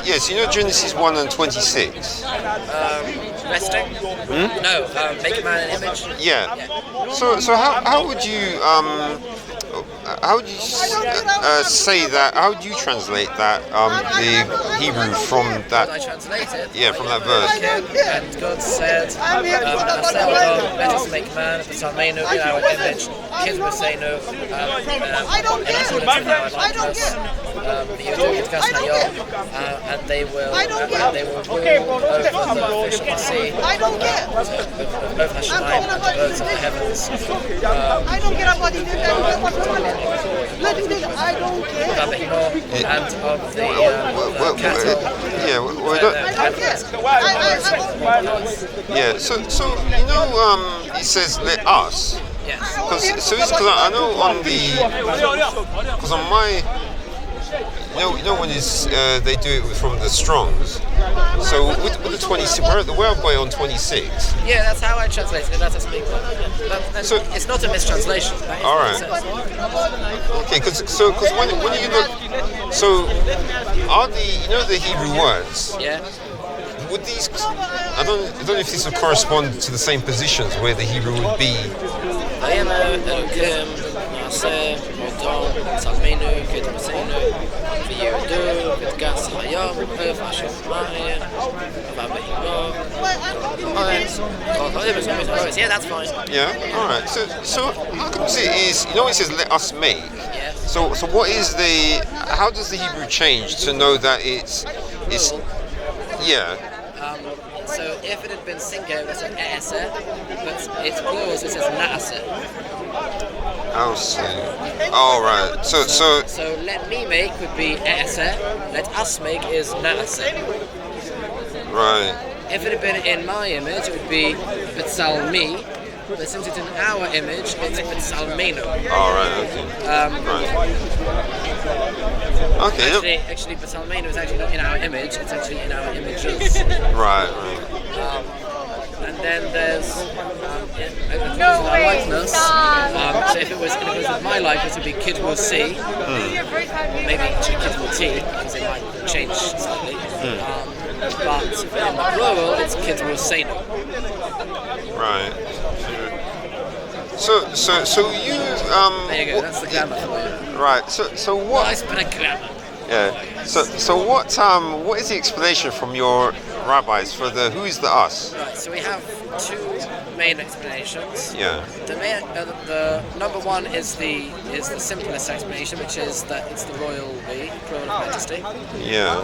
Yes, you know Genesis 1 and 26. Resting? No, make a man an image. Yeah. So how would you say that? How would you translate that the Hebrew from that? I translate it. Yeah, from that verse. And God said, let us make man, Salmenu in our image, Kid Musenu, in accordance with our likeness, and they will rule over the fish of the sea, over Hashemayim and the birds of the heavens. I don't care about it. I don't care. And of the cattle. Yeah, we don't. Yeah, so you know, he says let us. Yes. Because I know on my. You know when they do it from the Strongs. So with the 26, where I've got it on 26. Yeah, that's how I translate it. That's a speak. So it's not a mistranslation. All right. Okay, because when you look, so are the Hebrew words? Yeah. Would these? I don't know if these would correspond to the same positions where the Hebrew would be. Yeah, that's fine. Yeah, all right. So how come it is? You know, it says "let us make." Yeah. So what is the? How does the Hebrew change to know that it's yeah? So if it had been singular, it would say e'aseh, but it's plural, so it says na'aseh. I'll see. All right. So let me make would be e'aseh. Let us make is na'aseh. Right. If it had been in my image, it would be b'tsalmi. But since it's in our image, it's b'tsalmenu. All right. Okay. Right. Okay. Actually, b'tsalmenu is actually not in our image. It's actually in our images. Right. And then there's our likeness. So if it was with my likeness, it would be Kid will see. Maybe actually Kid will T, because it might change slightly. But in the plural, it's Kid will say no. Right. So you there you go. That's the grammar for you. Right. So what? Nice bit of grammar. Yeah. So what is the explanation from your rabbis for the who is the us? Right. So we have two main explanations. Yeah. The number one is the simplest explanation, which is that it's the royal we, plural of majesty. Yeah.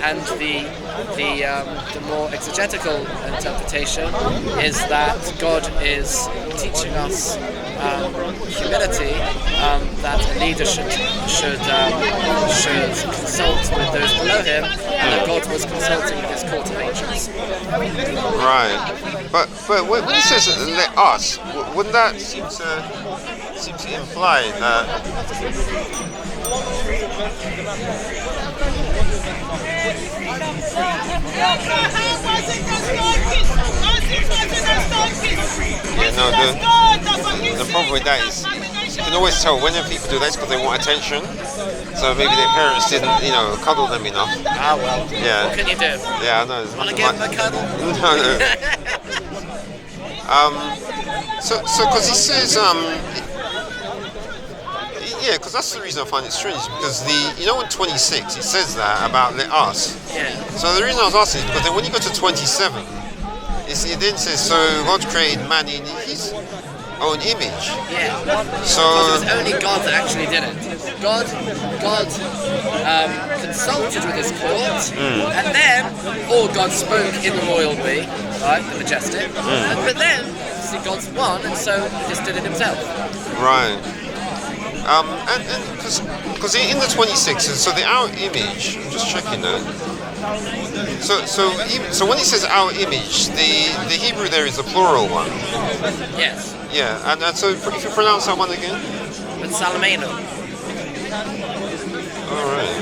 And the more exegetical interpretation is that God is teaching us humility, that a leader should consult with those below him, and that God was consulting with his court of angels. Right. But when he says let us, wouldn't that seem to imply that? Yeah, no, the problem with that is you can always tell when people do that it's because they want attention. So maybe their parents didn't, cuddle them enough. Ah, well. Yeah. What can you do? Yeah, I know. Want to give them a cuddle? No. So because he says, yeah, because that's the reason I find it strange, because in 26 it says that about let us. Yeah. So the reason I was asking is because then when you go to 27, it then says, so God created man in his own image. Yeah. So because it was only God that actually did it. God consulted with his court, and then all God spoke in the royal be, right, the majestic. But then, see, God's one, and so he just did it himself. Right. And because in the 26, so the our image, I'm just checking that. So when he says our image, the Hebrew there is a plural one. Yes. Yeah, and so if you pronounce that one again? With Salomeno. Alright.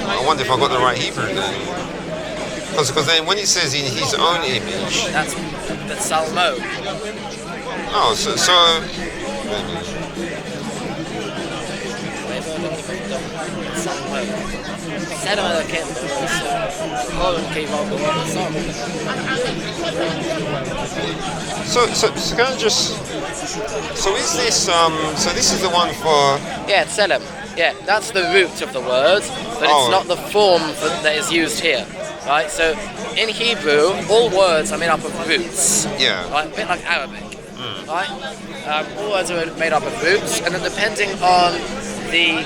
I wonder if I got the right Hebrew then. Because then when he says in his own image... That's Salmo. Oh, so So can I just? So is this So this is the one for? Yeah, tselem. Yeah, that's the root of the word, but it's not the form that is used here. Right? So in Hebrew, all words are made up of roots. Yeah. Right? A bit like Arabic. Right? All words are made up of roots, and then depending on the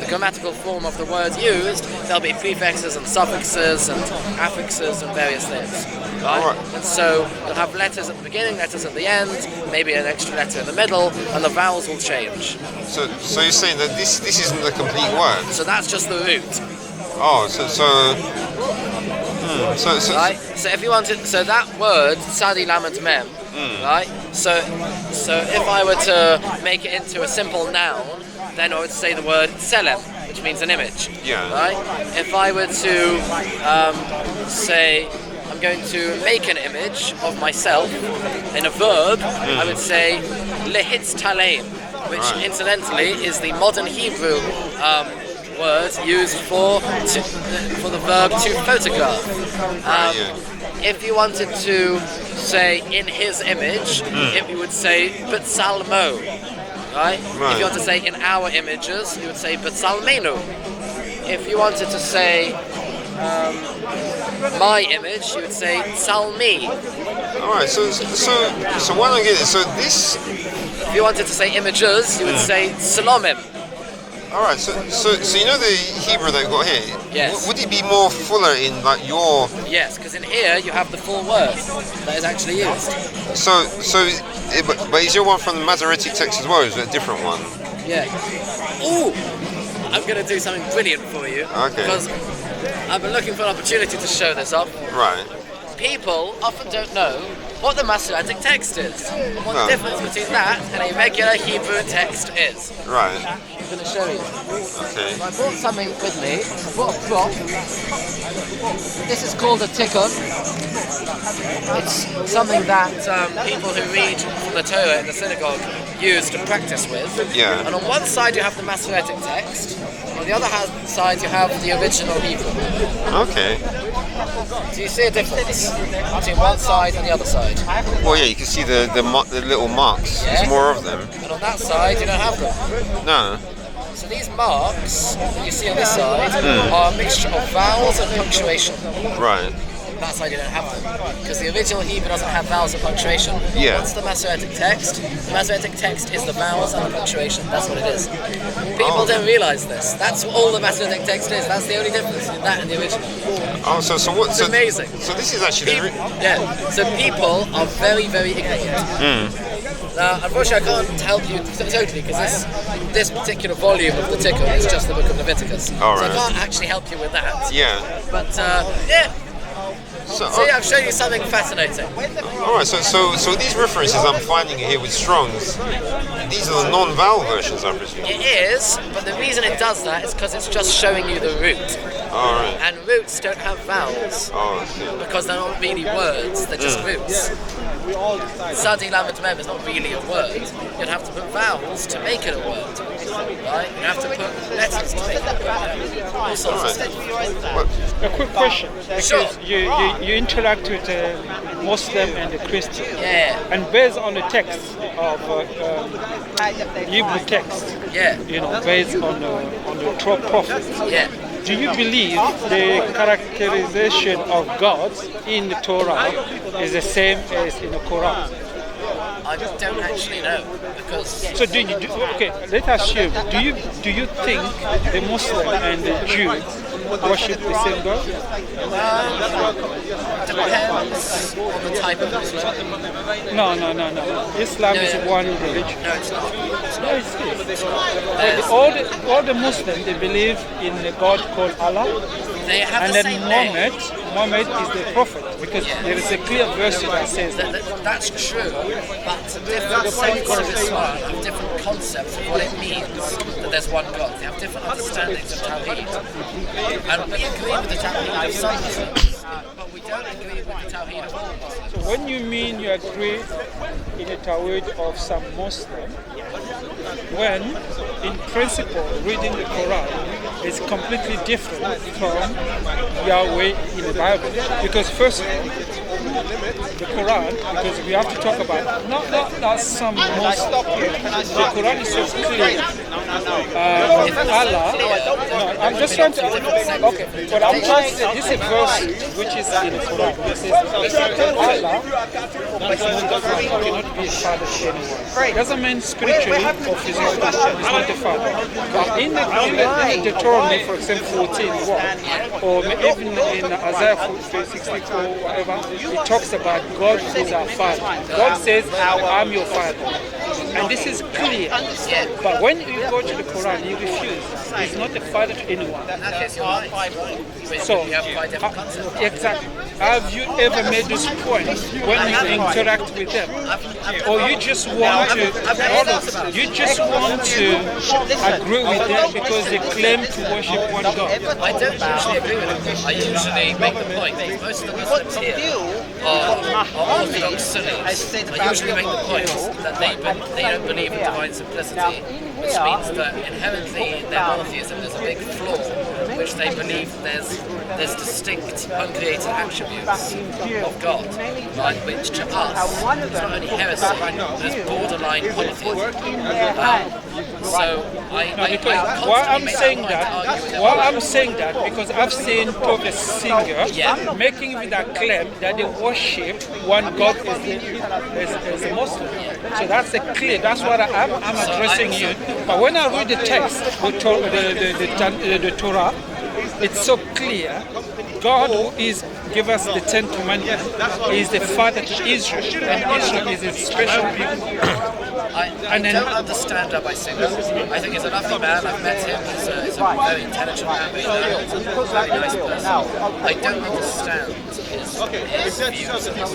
grammatical form of the word used, there'll be prefixes and suffixes and affixes and various things. Right? And so you'll have letters at the beginning, letters at the end, maybe an extra letter in the middle, and the vowels will change. So you're saying that this isn't the complete word? So that's just the root. Oh, Right? So if you wanted, so that word Sadi Lamed Mem, right? So if I were to make it into a simple noun, then I would say the word Tselem, which means an image. Yeah. Right? If I were to say I'm going to make an image of myself in a verb, I would say Lehitz Taleim, which incidentally is the modern Hebrew word used for the verb to photograph. If you wanted to say in his image, you would say B'Tsalmo. Right? If you want to say in our images, you would say B'Tsalmenu. If you wanted to say my image, you would say Tsalmi. Alright, so what I get is, so this... If you wanted to say images, you would say Salomim. Alright, so you know the Hebrew that we've got here? Yes. Would it be more fuller in like your... Yes, because in here you have the full word that is actually used. But is your one from the Masoretic text as well, or is it a different one? Yeah. Ooh! I'm going to do something brilliant for you. Okay. Because I've been looking for an opportunity to show this up. Right. People often don't know what the Masoretic text is, and what the difference between that and a regular Hebrew text is. Right. I'm going to show you. Okay. So I brought something with me. I brought a prop. This is called a tikkun. It's something that people who read the Torah in the synagogue use to practice with. Yeah. And on one side you have the Masoretic text, on the other side you have the original Hebrew. Okay. Do you see a difference between one side and the other side? Well, yeah, you can see the little marks. Yeah. There's more of them. And on that side you don't have them. No. So these marks that you see on this side are a mixture of vowels and punctuation. Right. On that side you don't have them, because the original Hebrew doesn't have vowels and punctuation. Yeah. What's the Masoretic text? The Masoretic text is the vowels and the punctuation. That's what it is. People don't realise this. That's all the Masoretic text is. That's the only difference between that and the original. Oh, so what? It's amazing. So this is actually Yeah. So people are very, very ignorant. Now, unfortunately, I can't help you totally, because this particular volume of the Tikkun is just the Book of Leviticus. All so right. I can't actually help you with that. Yeah. But yeah. So yeah, I've shown you something fascinating. all right. So these references I'm finding here with Strong's, these are the non-vowel versions, I presume. It is, but the reason it does that is because it's just showing you the root. All right. And roots don't have vowels, Oh, okay. because they're not really words, they're just roots. Sadi Lamed Mem is not really a word. You'd have to put vowels to make it a word. Right? You'd have to put letters to make it a word. All sorts of stuff. A quick question, because Sure. you interact with Muslim and the Christian, Yeah, and based on the text of Hebrew text, yeah, based on the prophets, yeah. do you believe the characterization of God in the Torah is the same as in the Quran? I don't actually know, because So okay, let's assume, do you think the Muslim and the Jew worship the same God? depends on the type of Muslim. No. Islam is one religion. No, it's not. No, it's all the Muslims, they believe in a God called Allah, They have and the then same name. Muhammad is the prophet, because there is a clear verse that says that. That's true, but different sects of Islam have different concepts of what it means that there's one God. They have different understandings of Tawheed. And we agree with the Tawheed of some Muslims, but we don't agree with the Tawheed of all Muslims. So when you mean you agree in the Tawhid of some Muslim, when in principle, reading the Quran is completely different from Yahweh in the Bible. Because first, the Quran, because we have to talk about not some most. The Quran is so clear. Allah. No, I'm just trying to. Okay, but I'm trying to say this is a verse which is in the Quran. It says Allah cannot be a father to anyone. Doesn't mean spiritually or physically. It's not a father. But in the Deuteronomy, for example, 14:1, or even in Isaiah 64, whatever, it talks about God is our father. God says, I'm your father. And this is clear. But when you go to the Quran, you refuse. He's not a father to anyone. So, exactly. Have you ever made this point when you interact with them? Or you just want to agree with them because they claim to worship one God? I don't usually agree with them. I usually make the point that most of the Muslims here are Orthodox Sunnis. I usually make the point that they don't believe in divine simplicity, which means that inherently in their monotheism there's a big flaw, which they believe there's distinct, uncreated attributes of God, which to us is not only heresy, there's borderline polytheism. So why I'm saying that because I've seen Tovia Singer making that claim that they worship one God as a Muslim. So that's a clear. That's what I'm addressing you. But when I read the text, the Torah, it's so clear. God who is give us the Ten Commandments is the father to Israel, and Israel is a special people. I don't understand Rabbi Singer. I think he's a lovely man. I've met him. He's a very intelligent man, very learned, and a very nice person. I don't understand his views and his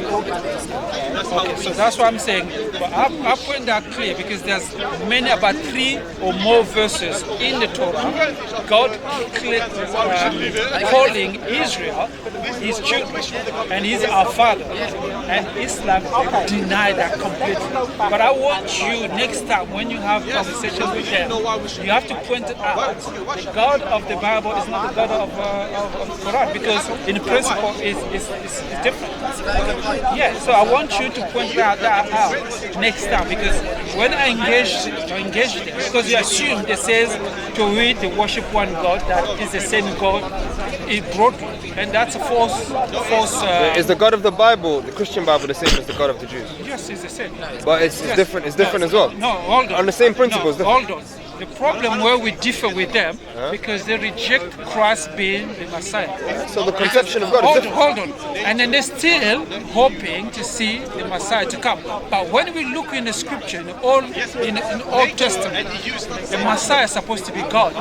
Okay, so that's what I'm saying. But I put that clear because there's about 3 or more verses in the Torah. God calling Israel his children, and he's our father. And Islam deny that completely. But I want you next time when you have conversations with them, you have to point it out. The God of the Bible is not the God of the Quran, because in principle it's different. Yeah, so I want you to point that out next time, because when I engage them, because you assume it says to read the worship one God that is the same God broadly, and that's a false. Is the God of the Bible, the Christian Bible, the same as the God of the Jews? Yes, it's the same. But it's different. It's different as well. No, hold on. On the same principles. No, hold on. The problem where we differ with them because they reject Christ being the Messiah. So the conception of God is different. Hold on. And then they're still hoping to see the Messiah to come. But when we look in the scripture, in the Old Testament, the Messiah is supposed to be God.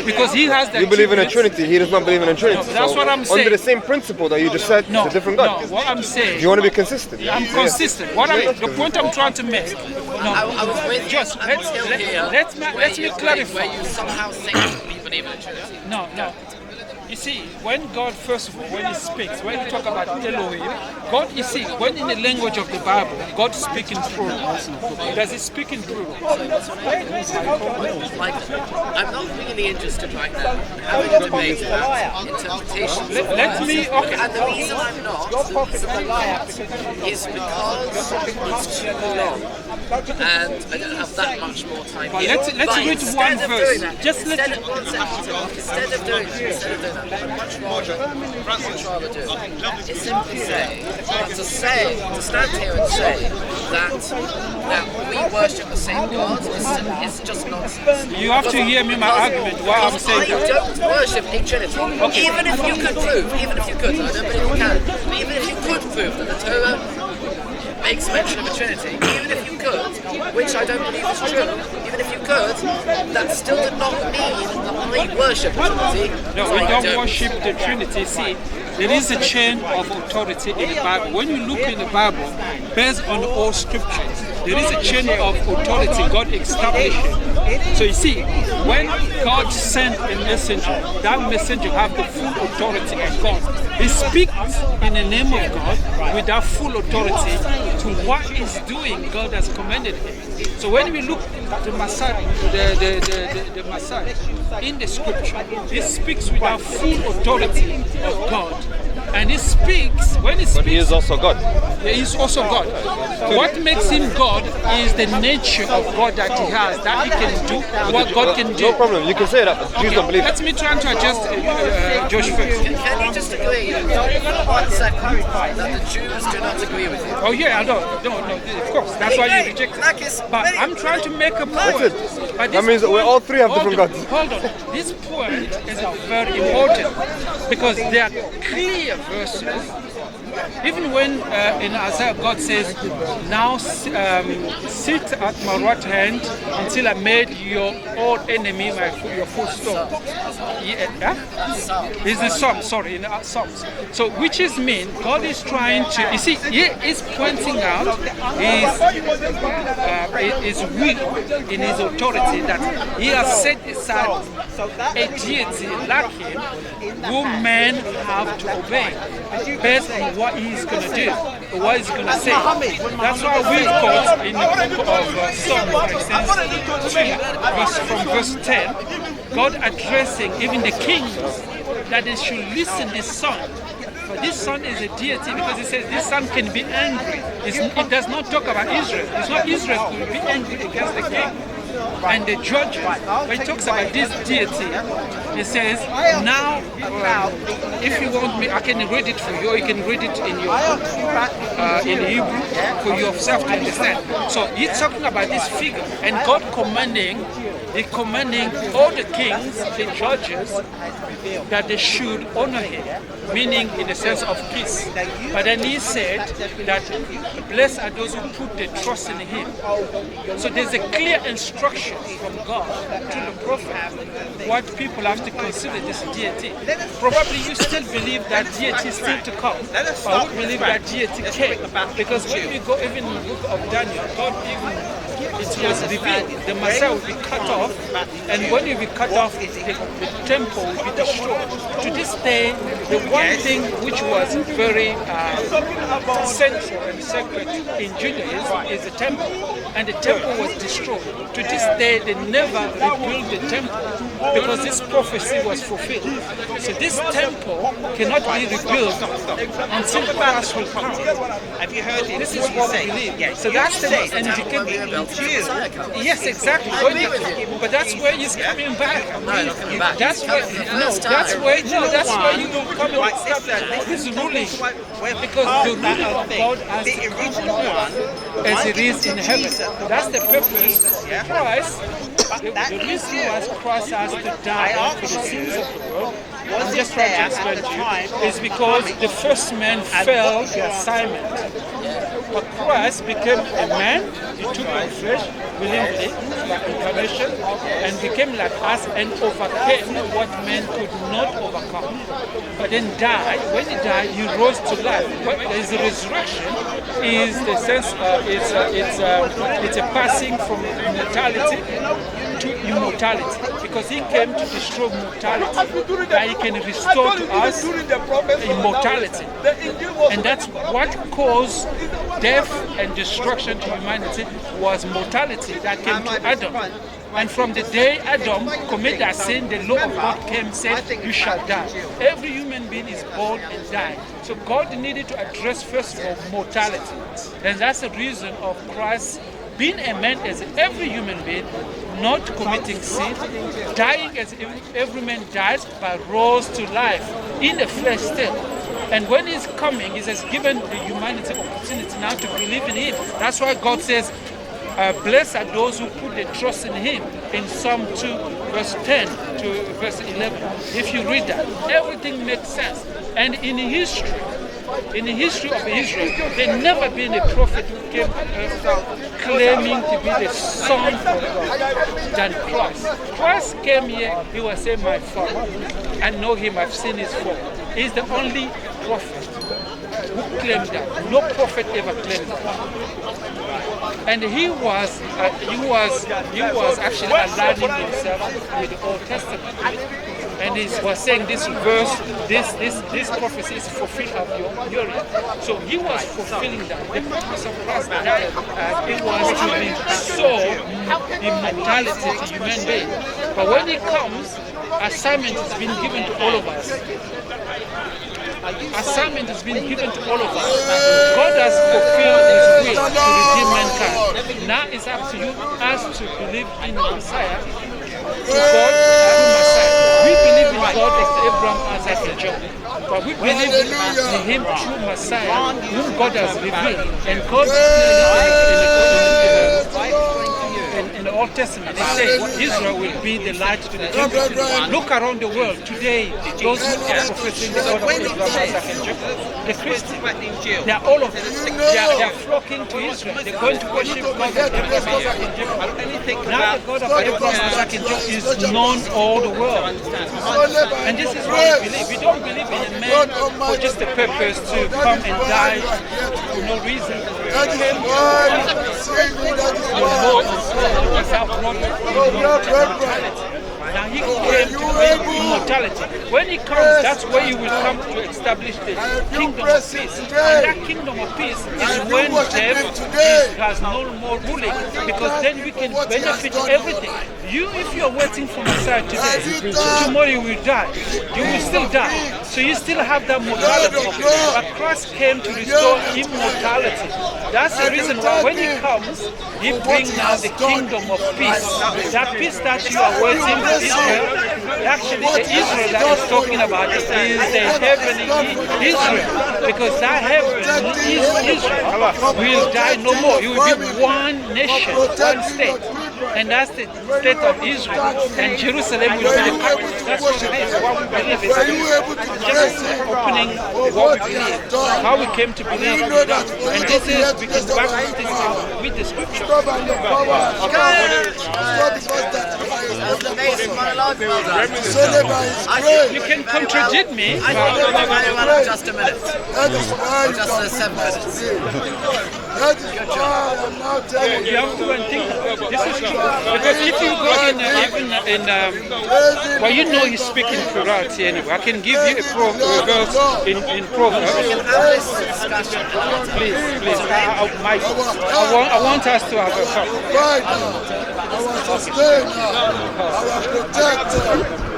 Because he has that. You believe in a Trinity, he does not believe in a Trinity. No, that's what I'm saying. Under the same principle that you just said, it's a different God. No, what I'm saying. Do you want to be consistent? I'm consistent. The point I'm trying to make. Just let me clarify. Where you somehow think we believe in a Trinity. No. You see, when God, first of all, when He speaks, when you talk about Elohim, God, you see, when in the language of the Bible, God speaks in plural. Does He speak in plural? Like, I'm not really interested right now in having a debate about interpretation. And the reason I'm not is because it's too long. And I don't have that much more time here. Let's read one verse. Instead of doing that, what I'd much rather do is simply say, to stand here and say that we worship the same God is just nonsense. You have to hear me, my argument, why I'm saying that. I don't worship a Trinity. Okay. Even if you could, I don't believe you can, but even if you could prove that the Torah makes mention of a Trinity, even if you could, which I don't believe is true, even if you could, that still did not mean that I worship a Trinity. No, we don't worship the Trinity. See, there is a chain of authority in the Bible. When you look in the Bible, based on all scriptures, there is a chain of authority God established. So you see, when God sent a messenger, that messenger has the full authority of God. He speaks in the name of God with that full authority to what he's doing, God has commanded him. So when we look at the Messiah, the Messiah in the scripture, he speaks with that full authority of God. And he speaks, when he speaks... But he is also God. He is also God. What makes him God is the nature of God that he has, that he can do what God can do. No problem, you can say that, but Jews don't believe it. Let me try to adjust Josh first. Can you just agree for 1 second that the Jews do not agree with you? Oh yeah, no, of course, that's why you reject it. But I'm trying to make a point. That means that we all three have different gods. Hold on, this point is very important because there are clear verses. Even when in Isaiah God says, now sit at my right hand until I made your old enemy your footstool. It's the Psalm, sorry, in the Psalms. So which is mean, God is trying to, you see, he is pointing out his will in his authority that he has set aside a deity like him who men have to obey based on what he's going to do, or what he's going to say. That's why we've got in the book of Psalm, for instance, from verse 10, God addressing even the kings that they should listen to this son. But this son is a deity because it says this son can be angry. It does not talk about Israel. It's not Israel who will be angry against the king. And the judge, when it talks about this deity, it says, now, if you want me, I can read it for you, or you can read it in your in Hebrew for yourself to understand. So he's talking about this figure, and God commanding all the kings, the judges, that they should honor him, meaning in the sense of peace. But then he said that blessed are those who put their trust in him. So there's a clear instruction from God to the prophet what people have to consider this deity. Probably you still believe that deity is still to come. I would believe that deity came. Because when we go even in the book of Daniel, God even it was revealed the Messiah will be cut off, and when he will be cut off, the temple will be destroyed. To this day, the one thing which was very central and sacred in Judaism is the temple, and the temple was destroyed. To this day, they never rebuilt the temple because this prophecy was fulfilled. So this temple cannot be rebuilt until Christ will come. Have you heard This is what we believe. So that's the indicator. Yes, exactly. But that's where he's coming back. That's where you will come and stop his ruling. Because the ruling of God has to come on earth as it is in heaven. That's the purpose of Christ. The reason why Christ has to die for the sins of the world, I'm just trying to explain to you, is because the first man failed the assignment. But Christ became a man, he took on flesh, willingly, by incarnation, and became like us and overcame what men could not overcome. But then died. When he died, he rose to life. His resurrection is the sense, it's a passing from mortality to immortality, because he came to destroy mortality, that he can restore to us immortality. And that's what caused death and destruction to humanity, was mortality that came to Adam. And from the day Adam committed that sin, the law of God came and said, you shall die. Every human being is born and dies. So God needed to address first of all mortality. And that's the reason of Christ being a man as every human being, not committing sin, dying as every man dies, but rose to life in the flesh still. And when he's coming, he has given the humanity opportunity now to believe in him. That's why God says, blessed are those who put their trust in him, in Psalm 2, verse 10 to verse 11. If you read that, everything makes sense. And in history of Israel, there never been a prophet who came claiming to be the son of God than Christ. Christ came here, he was saying, my Father, I know him, I've seen his form. He's the only prophet who claimed that. No prophet ever claimed that. And he was actually aligning himself with the Old Testament. And he was saying this verse, this prophecy is fulfilled of your hearing. So he was fulfilling that. The purpose of Christ died, it was to restore immortality to human beings. But when he comes, assignment has been given to all of us. Assignment has been given to all of us. God has fulfilled His will to redeem mankind. Now it's up to you, us to believe in the Messiah, to God, through Messiah. We believe in God as Abraham, Isaac, and Jacob. But we believe in Him through Messiah, whom God has revealed. And God in the Old Testament, they say Israel will be the light to the Gentiles. Look around the world today, those who are professing the God of Abraham, Isaac, and Jacob, the Christians, they are all of them. They are flocking to Israel. They're going to worship God of Abraham, Isaac, and Jacob. Now the God of Abraham, Isaac, and Jacob is known all the world. And this is what we believe. We don't believe in a man for just the purpose to come and die for no reason. Now he came to bring immortality. When he comes, that's where he will come to establish the kingdom of peace. And that kingdom of peace is when death has no more ruling, because then we can benefit everything. If you are waiting for Messiah today, tomorrow you will die. You will still die. So you still have that mortality. But Christ came to restore immortality. That's the reason why when he comes, he brings now the kingdom of peace. That peace that you are waiting for Israel, actually the Israel that he's talking about is the heavenly Israel. Because that heavenly Israel will die no more. You will be one nation, one state. And that's the state of Israel. And Jerusalem will be the capital. That's what it is, what we believe. It's just opening what we believe, how we came to believe in that. And this is because back with the scripture. You can contradict me. Just a minute. Just 7 minutes. Good job. You have to go and think. This is true. Because if you go well, you know he's speaking plurality anyway. I can give you a verse in Proverbs. Please. I want us to have a talk. Our sustainer, our protector,